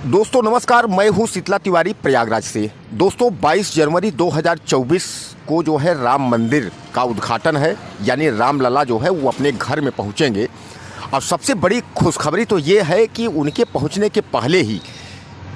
दोस्तों नमस्कार, मैं हूं शीतला तिवारी प्रयागराज से। दोस्तों 22 जनवरी 2024 को जो है राम मंदिर का उद्घाटन है, यानी रामलला जो है वो अपने घर में पहुंचेंगे। और सबसे बड़ी खुशखबरी तो ये है कि उनके पहुंचने के पहले ही,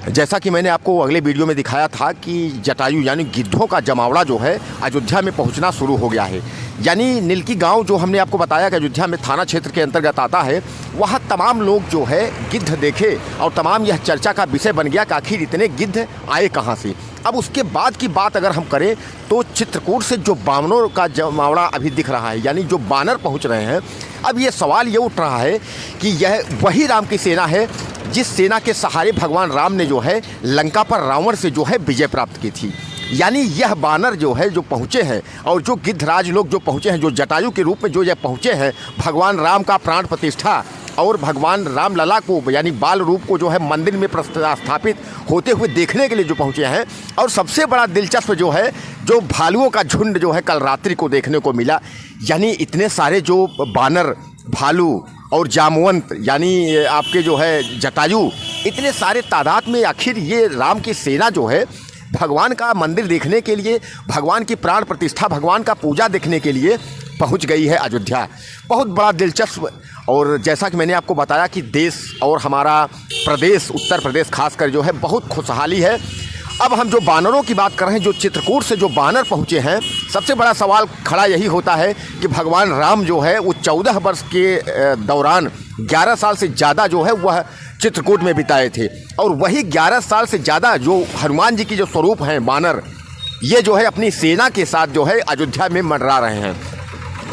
जैसा कि मैंने आपको अगले वीडियो में दिखाया था कि जटायु यानी गिद्धों का जमावड़ा जो है अयोध्या में पहुंचना शुरू हो गया है। यानी नीलकी गांव जो हमने आपको बताया कि अयोध्या में थाना क्षेत्र के अंतर्गत आता है, वहाँ तमाम लोग जो है गिद्ध देखे और तमाम यह चर्चा का विषय बन गया कि आखिर इतने गिद्ध आए कहाँ से। अब उसके बाद की बात अगर हम करें तो चित्रकूट से जो बानरों का जमावड़ा अभी दिख रहा है, यानी जो बानर पहुँच रहे हैं, अब ये सवाल ये उठ रहा है कि यह वही राम की सेना है जिस सेना के सहारे भगवान राम ने जो है लंका पर रावण से जो है विजय प्राप्त की थी। यानी यह बानर जो है जो पहुँचे हैं और जो गिद्धराज लोग जो पहुँचे हैं, जो जटायु के रूप में जो यह पहुँचे हैं, भगवान राम का प्राण प्रतिष्ठा और भगवान रामलला को यानी बाल रूप को जो है मंदिर में स्थापित होते हुए देखने के लिए जो पहुँचे हैं। और सबसे बड़ा दिलचस्प जो है, जो भालुओं का झुंड जो है कल रात्रि को देखने को मिला। यानी इतने सारे जो बानर, भालू और जामवंत यानी आपके जो है जटायु, इतने सारे तादाद में आखिर ये राम की सेना जो है भगवान का मंदिर देखने के लिए, भगवान की प्राण प्रतिष्ठा, भगवान का पूजा देखने के लिए पहुंच गई है अयोध्या। बहुत बड़ा दिलचस्प। और जैसा कि मैंने आपको बताया कि देश और हमारा प्रदेश उत्तर प्रदेश खासकर जो है बहुत खुशहाली है। अब हम जो बानरों की बात कर रहे हैं, जो चित्रकूट से जो बानर पहुँचे हैं, सबसे बड़ा सवाल खड़ा यही होता है कि भगवान राम जो है वो 14 वर्ष के दौरान 11 साल से ज़्यादा जो है वह चित्रकूट में बिताए थे। और वही 11 साल से ज़्यादा जो हनुमान जी की जो स्वरूप हैं बानर, ये जो है अपनी सेना के साथ जो है अयोध्या में मंडरा रहे हैं।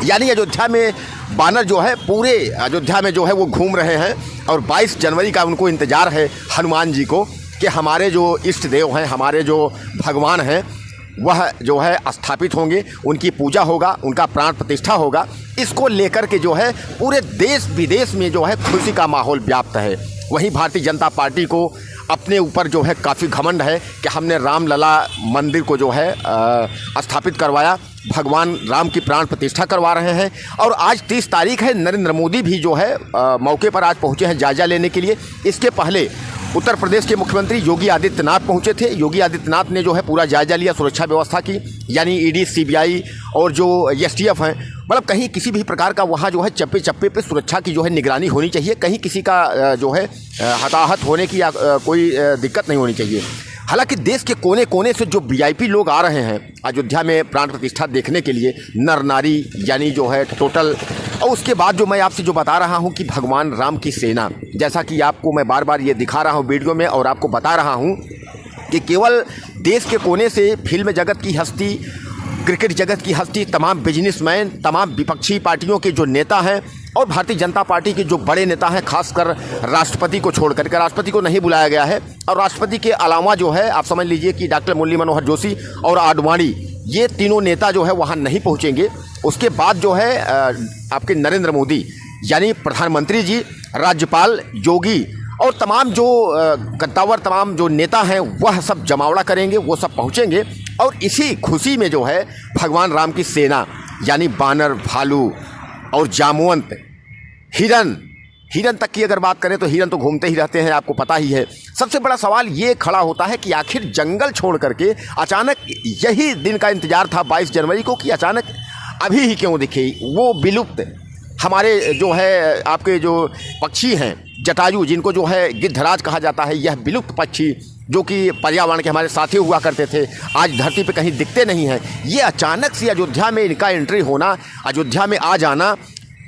यानी अयोध्या में बानर जो है पूरे अयोध्या में जो है वो घूम रहे हैं। और 22 जनवरी का उनको इंतज़ार है हनुमान जी को कि हमारे जो इष्ट देव हैं, हमारे जो भगवान हैं, वह जो है स्थापित होंगे, उनकी पूजा होगा, उनका प्राण प्रतिष्ठा होगा। इसको लेकर के जो है पूरे देश विदेश में जो है खुशी का माहौल व्याप्त है। वहीं भारतीय जनता पार्टी को अपने ऊपर जो है काफ़ी घमंड है कि हमने रामलला मंदिर को जो है स्थापित करवाया, भगवान राम की प्राण प्रतिष्ठा करवा रहे हैं। और आज 30 तारीख है, नरेंद्र मोदी भी जो है मौके पर आज पहुंचे हैं जायजा लेने के लिए। इसके पहले उत्तर प्रदेश के मुख्यमंत्री योगी आदित्यनाथ पहुंचे थे। योगी आदित्यनाथ ने जो है पूरा जायजा लिया सुरक्षा व्यवस्था की, यानी ईडी, सीबीआई और जो एसटीएफ हैं, मतलब कहीं किसी भी प्रकार का वहाँ जो है चप्पे चप्पे पे सुरक्षा की जो है निगरानी होनी चाहिए। कहीं किसी का जो है हताहत होने की या कोई दिक्कत नहीं होनी चाहिए। हालांकि देश के कोने कोने से जो वीआईपी लोग आ रहे हैं अयोध्या में प्राण प्रतिष्ठा देखने के लिए, नर नारी यानी जो है टोटल। और उसके बाद जो मैं आपसे जो बता रहा हूं कि भगवान राम की सेना, जैसा कि आपको मैं बार बार ये दिखा रहा हूं वीडियो में और आपको बता रहा हूं कि केवल देश के कोने से फिल्म जगत की हस्ती, क्रिकेट जगत की हस्ती, तमाम बिजनेसमैन, तमाम विपक्षी पार्टियों के जो नेता हैं और भारतीय जनता पार्टी के जो बड़े नेता हैं, खासकर राष्ट्रपति को छोड़ करके, राष्ट्रपति को नहीं बुलाया गया है। और राष्ट्रपति के अलावा जो है आप समझ लीजिए कि डॉक्टर मुरली मनोहर जोशी और आडवाणी, ये तीनों नेता जो है वहाँ नहीं पहुँचेंगे। उसके बाद जो है आपके नरेंद्र मोदी यानी प्रधानमंत्री जी, राज्यपाल योगी और तमाम जो कद्दावर तमाम जो नेता हैं वह सब जमावड़ा करेंगे, वो सब पहुँचेंगे। और इसी खुशी में जो है भगवान राम की सेना यानी बानर, भालू और जामवंत, हिरन तक की अगर बात करें तो हिरन तो घूमते ही रहते हैं, आपको पता ही है। सबसे बड़ा सवाल ये खड़ा होता है कि आखिर जंगल छोड़ करके अचानक, यही दिन का इंतजार था 22 जनवरी को, कि अचानक अभी ही क्यों दिखे वो विलुप्त हमारे जो है आपके जो पक्षी हैं जटायु, जिनको जो है गिद्धराज कहा जाता है, यह विलुप्त पक्षी जो कि पर्यावरण के हमारे साथी हुआ करते थे, आज धरती पे कहीं दिखते नहीं हैं। ये अचानक से अयोध्या में इनका एंट्री होना, अयोध्या में आ जाना,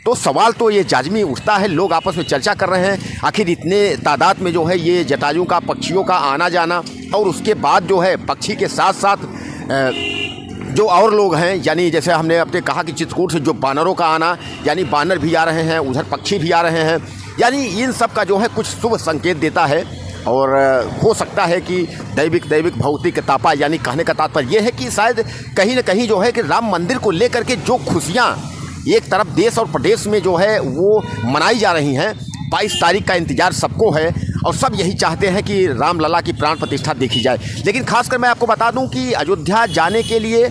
तो सवाल तो ये जाजमी उठता है। लोग आपस में चर्चा कर रहे हैं आखिर इतने तादाद में जो है ये जटायु का, पक्षियों का आना जाना। और उसके बाद जो है पक्षी के साथ साथ जो और लोग हैं, यानी जैसे हमने अपने कहा कि चित्रकूट से जो बानरों का आना, यानी बानर भी आ रहे हैं, उधर पक्षी भी आ रहे हैं, यानी इन सब का जो है कुछ शुभ संकेत देता है। और हो सकता है कि दैविक भौतिक तापा, यानी कहने का तात्पर्य यह है कि शायद कहीं न कहीं जो है कि राम मंदिर को लेकर के जो खुशियाँ एक तरफ देश और प्रदेश में जो है वो मनाई जा रही हैं, 22 तारीख का इंतज़ार सबको है और सब यही चाहते हैं कि रामलला की प्राण प्रतिष्ठा देखी जाए। लेकिन खासकर मैं आपको बता दूं कि अयोध्या जाने के लिए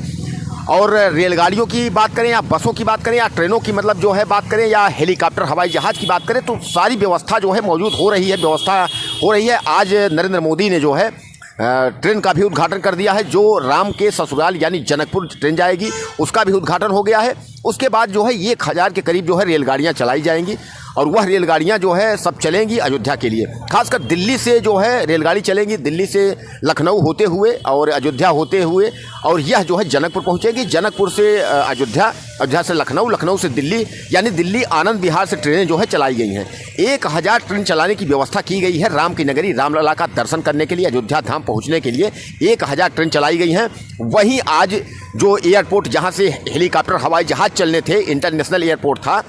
और रेलगाड़ियों की बात करें या बसों की बात करें या ट्रेनों की मतलब जो है बात करें या हेलीकॉप्टर हवाई जहाज़ की बात करें, तो सारी व्यवस्था जो है मौजूद हो रही है, व्यवस्था हो रही है। आज नरेंद्र मोदी ने जो है ट्रेन का भी उद्घाटन कर दिया है। जो राम के ससुराल यानी जनकपुर ट्रेन जाएगी उसका भी उद्घाटन हो गया है। उसके बाद जो है 1000 के करीब जो है रेलगाड़ियाँ चलाई जाएंगी और वह रेलगाड़ियाँ जो है सब चलेंगी अयोध्या के लिए। खासकर दिल्ली से जो है रेलगाड़ी चलेंगी, दिल्ली से लखनऊ होते हुए और अयोध्या होते हुए, और यह जो है जनकपुर पहुँचेगी। जनकपुर से अयोध्या, अयोध्या से लखनऊ, लखनऊ से दिल्ली, यानी दिल्ली आनंद विहार से ट्रेनें जो है चलाई गई हैं। 1000 ट्रेन चलाने की व्यवस्था की गई है राम की नगरी रामलला का दर्शन करने के लिए, अयोध्या धाम पहुँचने के लिए 1000 ट्रेन चलाई गई हैं। वहीं आज जो एयरपोर्ट जहाँ से हेलीकॉप्टर हवाई जहाज़ चलने थे, इंटरनेशनल एयरपोर्ट था,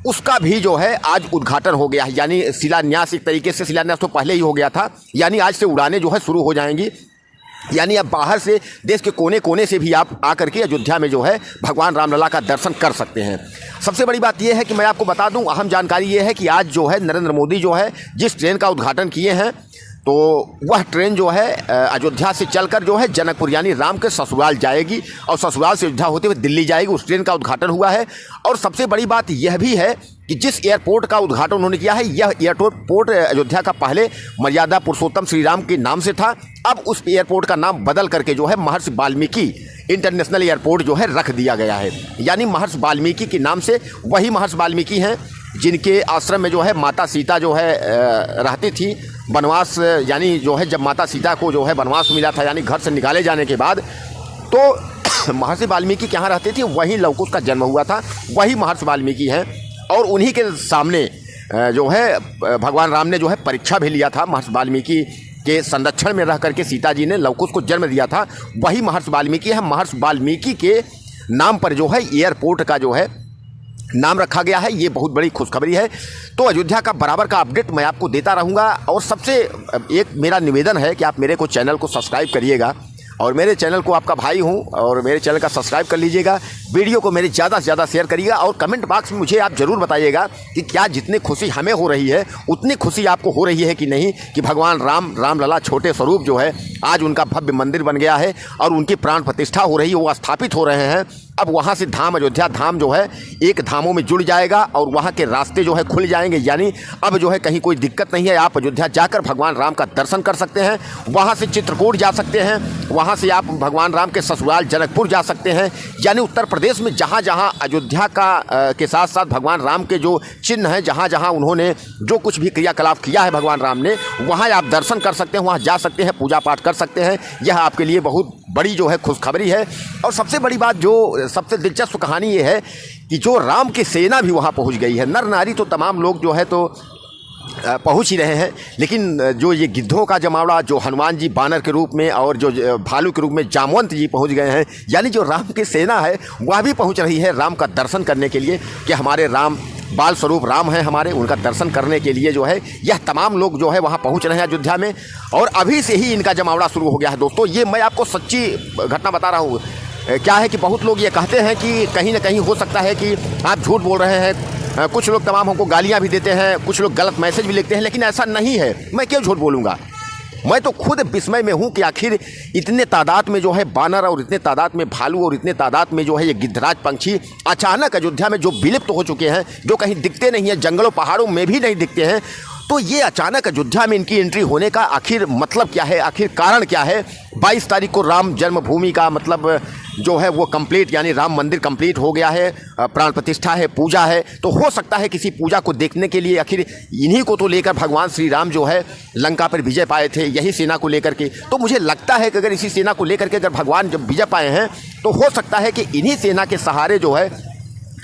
उसका भी जो है आज उद्घाटन हो गया है। यानी शिलान्यास, एक तरीके से शिलान्यास तो पहले ही हो गया था, यानी आज से उड़ानें जो है शुरू हो जाएंगी। यानी अब बाहर से, देश के कोने कोने से भी आप आकर के अयोध्या में जो है भगवान रामलला का दर्शन कर सकते हैं। सबसे बड़ी बात यह है कि मैं आपको बता दूं, अहम जानकारी ये है कि आज जो है नरेंद्र मोदी जो है जिस ट्रेन का उद्घाटन किए हैं, तो वह ट्रेन जो है अयोध्या से चलकर जो है जनकपुर यानी राम के ससुराल जाएगी और ससुराल से अयोध्या होते हुए दिल्ली जाएगी। उस ट्रेन का उद्घाटन हुआ है। और सबसे बड़ी बात यह भी है कि जिस एयरपोर्ट का उद्घाटन उन्होंने किया है, यह एयरपोर्ट अयोध्या का पहले मर्यादा पुरुषोत्तम श्री राम के नाम से था। अब उस एयरपोर्ट का नाम बदल करके जो है महर्षि वाल्मीकि इंटरनेशनल एयरपोर्ट जो है रख दिया गया है। यानी महर्षि वाल्मीकि के नाम से, वही महर्षि वाल्मीकि हैं जिनके आश्रम में जो है माता सीता जो है रहती थी। वनवास, यानी जो है जब माता सीता को जो है वनवास मिला था, यानी घर से निकाले जाने के बाद, तो महर्षि वाल्मीकि कहाँ रहते थे, वहीं लवकुश का जन्म हुआ था, वही महर्षि वाल्मीकि हैं। और उन्हीं के सामने जो है भगवान राम ने जो है परीक्षा भी लिया था। महर्षि वाल्मीकि के संरक्षण में रह करके सीता जी ने लवकुश को जन्म दिया था, वही महर्षि वाल्मीकि है। महर्षि वाल्मीकि के नाम पर जो है एयरपोर्ट का जो है नाम रखा गया है। ये बहुत बड़ी खुशखबरी है। तो अयोध्या का बराबर का अपडेट मैं आपको देता रहूँगा। और सबसे एक मेरा निवेदन है कि आप मेरे को चैनल को सब्सक्राइब करिएगा, और मेरे चैनल को, आपका भाई हूँ और मेरे चैनल का सब्सक्राइब कर लीजिएगा। वीडियो को मेरे ज़्यादा से ज़्यादा शेयर करिएगा और कमेंट बॉक्स में मुझे आप ज़रूर बताइएगा कि क्या जितनी खुशी हमें हो रही है उतनी खुशी आपको हो रही है कि नहीं, कि भगवान रामलला छोटे स्वरूप जो है आज उनका भव्य मंदिर बन गया है और उनकी प्राण प्रतिष्ठा हो रही है, वो स्थापित हो रहे हैं। अब वहाँ से धाम, अयोध्या धाम जो है एक धामों में जुड़ जाएगा और वहाँ के रास्ते जो है खुल जाएंगे। यानी अब जो है कहीं कोई दिक्कत नहीं है, आप अयोध्या जाकर भगवान राम का दर्शन कर सकते हैं। वहाँ से चित्रकूट जा सकते हैं, वहाँ से आप भगवान राम के ससुराल जनकपुर जा सकते हैं। यानी उत्तर प्रदेश में जहाँ जहाँ अयोध्या का के साथ साथ भगवान राम के जो चिन्ह हैं, जहाँ जहाँ उन्होंने जो कुछ भी क्रियाकलाप किया है भगवान राम ने, वहाँ आप दर्शन कर सकते हैं, वहाँ जा सकते हैं, पूजा पाठ कर सकते हैं। यह आपके लिए बहुत बड़ी जो है खुशखबरी है। और सबसे बड़ी बात, जो सबसे दिलचस्प कहानी ये है कि जो राम की सेना भी वहाँ पहुँच गई है। नर नारी तो तमाम लोग जो है तो पहुँच ही रहे हैं, लेकिन जो ये गिद्धों का जमावड़ा, जो हनुमान जी बानर के रूप में और जो भालू के रूप में जामवंत जी पहुँच गए हैं, यानी जो राम की सेना है वह भी पहुँच रही है राम का दर्शन करने के लिए कि हमारे राम बाल स्वरूप राम हैं हमारे, उनका दर्शन करने के लिए जो है यह तमाम लोग जो है वहाँ पहुँच रहे हैं अयोध्या में। और अभी से ही इनका जमावड़ा शुरू हो गया है। दोस्तों, ये मैं आपको सच्ची घटना बता रहा हूँ। क्या है कि बहुत लोग ये कहते हैं कि कहीं ना कहीं हो सकता है कि आप झूठ बोल रहे हैं, कुछ लोग तमाम हमको गालियाँ भी देते हैं, कुछ लोग गलत मैसेज भी लिखते हैं, लेकिन ऐसा नहीं है। मैं क्यों झूठ बोलूँगा? मैं तो खुद विस्मय में हूँ कि आखिर इतने तादाद में जो है बानर और इतने तादाद में भालू और इतने तादाद में जो है ये गिद्धराज पंछी अचानक अयोध्या में जो विलुप्त हो चुके हैं, जो कहीं दिखते नहीं हैं, जंगलों पहाड़ों में भी नहीं दिखते हैं, तो ये अचानक अयोध्या में इनकी एंट्री होने का आखिर मतलब क्या है, आखिर कारण क्या है? 22 तारीख को राम जन्मभूमि का मतलब जो है वो कंप्लीट, यानी राम मंदिर कंप्लीट हो गया है, प्राण प्रतिष्ठा है, पूजा है। तो हो सकता है किसी पूजा को देखने के लिए आखिर इन्हीं को तो लेकर भगवान श्री राम जो है लंका पर विजय पाए थे, यही सेना को लेकर के। तो मुझे लगता है कि अगर इसी सेना को लेकर के अगर भगवान जब विजय पाए हैं, तो हो सकता है कि इन्हीं सेना के सहारे जो है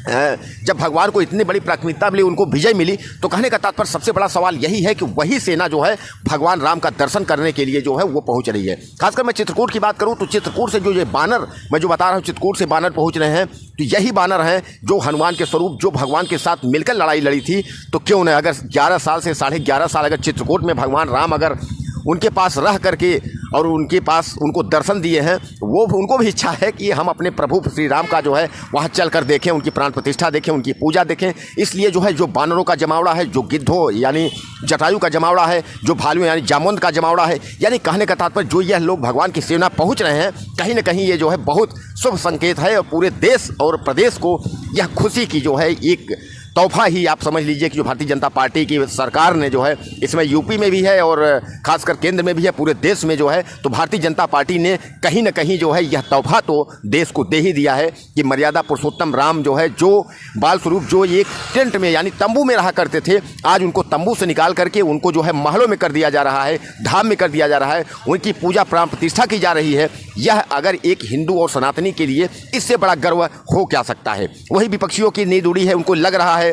जब भगवान को इतनी बड़ी प्राथमिकता मिली, उनको विजय मिली, तो कहने का तात्पर्य सबसे बड़ा सवाल यही है कि वही सेना जो है भगवान राम का दर्शन करने के लिए जो है वो पहुंच रही है। खासकर मैं चित्रकूट की बात करूं तो चित्रकूट से जो ये बानर मैं जो बता रहा हूं, चित्रकूट से बानर पहुंच रहे हैं, तो यही बानर हैं जो हनुमान के स्वरूप, जो भगवान के साथ मिलकर लड़ाई लड़ी थी। तो क्यों न, अगर 11 साल से 11.5 साल अगर चित्रकूट में भगवान राम अगर उनके पास रह करके और उनके पास उनको दर्शन दिए हैं, वो उनको भी इच्छा है कि हम अपने प्रभु श्री राम का जो है वहाँ चल कर देखें, उनकी प्राण प्रतिष्ठा देखें, उनकी पूजा देखें। इसलिए जो है जो बानरों का जमावड़ा है, जो गिद्धों यानी जटायु का जमावड़ा है, जो भालू यानी जामुन का जमावड़ा है, यानी कहने का तात्पर्य जो यह लोग भगवान की सेना पहुँच रहे हैं, कहीं ना कहीं ये जो है बहुत शुभ संकेत है और पूरे देश और प्रदेश को यह खुशी की जो है एक तोहफा ही आप समझ लीजिए कि जो भारतीय जनता पार्टी की सरकार ने जो है इसमें यूपी में भी है और खासकर केंद्र में भी है, पूरे देश में जो है, तो भारतीय जनता पार्टी ने कहीं ना कहीं जो है यह तोहफा तो देश को दे ही दिया है कि मर्यादा पुरुषोत्तम राम जो है, जो बाल स्वरूप जो एक टेंट में यानी तंबू में रहा करते थे, आज उनको तंबू से निकाल करके उनको जो है महलों में कर दिया जा रहा है, धाम में कर दिया जा रहा है, उनकी पूजा प्राण प्रतिष्ठा की जा रही है। यह अगर एक हिंदू और सनातनी के लिए इससे बड़ा गर्व हो क्या सकता है। वही विपक्षियों की नींद उड़ी है, उनको लग रहा है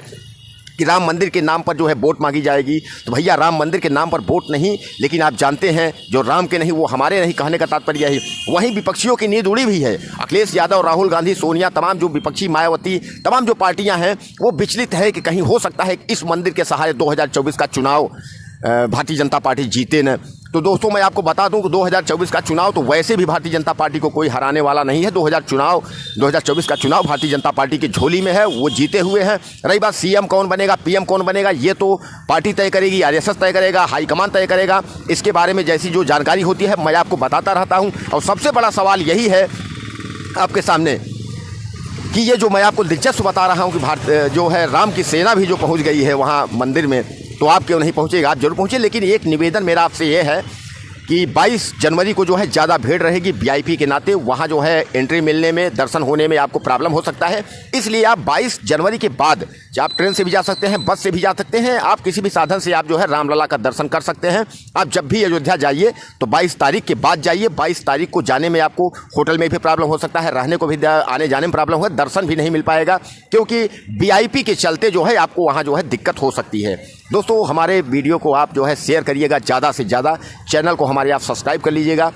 कि राम मंदिर के नाम पर जो है वोट मांगी जाएगी। तो भैया राम मंदिर के नाम पर वोट नहीं, लेकिन आप जानते हैं जो राम के नहीं वो हमारे नहीं, कहने का तात्पर्य यही। वहीं विपक्षियों की नींद उड़ी भी है। अखिलेश यादव, राहुल गांधी, सोनिया, तमाम जो विपक्षी, मायावती, तमाम जो पार्टियां हैं वो विचलित है कि कहीं हो सकता है इस मंदिर के सहारे 2024 का चुनाव भारतीय जनता पार्टी जीते न। तो दोस्तों मैं आपको बता दूं कि 2024 का चुनाव तो वैसे भी भारतीय जनता पार्टी को कोई हराने वाला नहीं है। 2024 का चुनाव भारतीय जनता पार्टी की झोली में है, वो जीते हुए हैं। रही बात सीएम कौन बनेगा, पीएम कौन बनेगा, ये तो पार्टी तय करेगी, आरएसएस तय करेगा, हाईकमान तय करेगा। इसके बारे में जैसी जो जानकारी होती है मैं आपको बताता रहता हूँ। और सबसे बड़ा सवाल यही है आपके सामने कि ये जो मैं आपको दिलचस्प बता रहा हूँ कि भारत जो है राम की सेना भी जो पहुँच गई है वहाँ मंदिर में, तो आप क्यों नहीं पहुँचेगा, आप जरूर पहुँचे। लेकिन एक निवेदन मेरा आपसे ये है कि 22 जनवरी को जो है ज़्यादा भीड़ रहेगी, वीआईपी के नाते वहाँ जो है एंट्री मिलने में, दर्शन होने में आपको प्रॉब्लम हो सकता है। इसलिए आप 22 जनवरी के बाद आप ट्रेन से भी जा सकते हैं, बस से भी जा सकते हैं, आप किसी भी साधन से आप जो है रामलला का दर्शन कर सकते हैं। आप जब भी अयोध्या जाइए तो 22 तारीख के बाद जाइए। 22 तारीख को जाने में आपको होटल में भी प्रॉब्लम हो सकता है, रहने को भी, आने जाने में प्रॉब्लम होगा, दर्शन भी नहीं मिल पाएगा, क्योंकि वीआईपी के चलते जो है आपको वहाँ जो है दिक्कत हो सकती है। दोस्तों हमारे वीडियो को आप जो है शेयर करिएगा ज़्यादा से ज़्यादा, चैनल को हमारे आप सब्सक्राइब कर लीजिएगा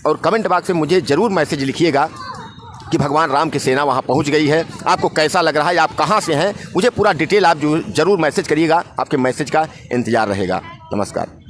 और कमेंट बॉक्स में मुझे ज़रूर मैसेज लिखिएगा कि भगवान राम की सेना वहाँ पहुँच गई है, आपको कैसा लग रहा है, आप कहाँ से हैं, मुझे पूरा डिटेल आप ज़रूर मैसेज करिएगा। आपके मैसेज का इंतज़ार रहेगा। नमस्कार।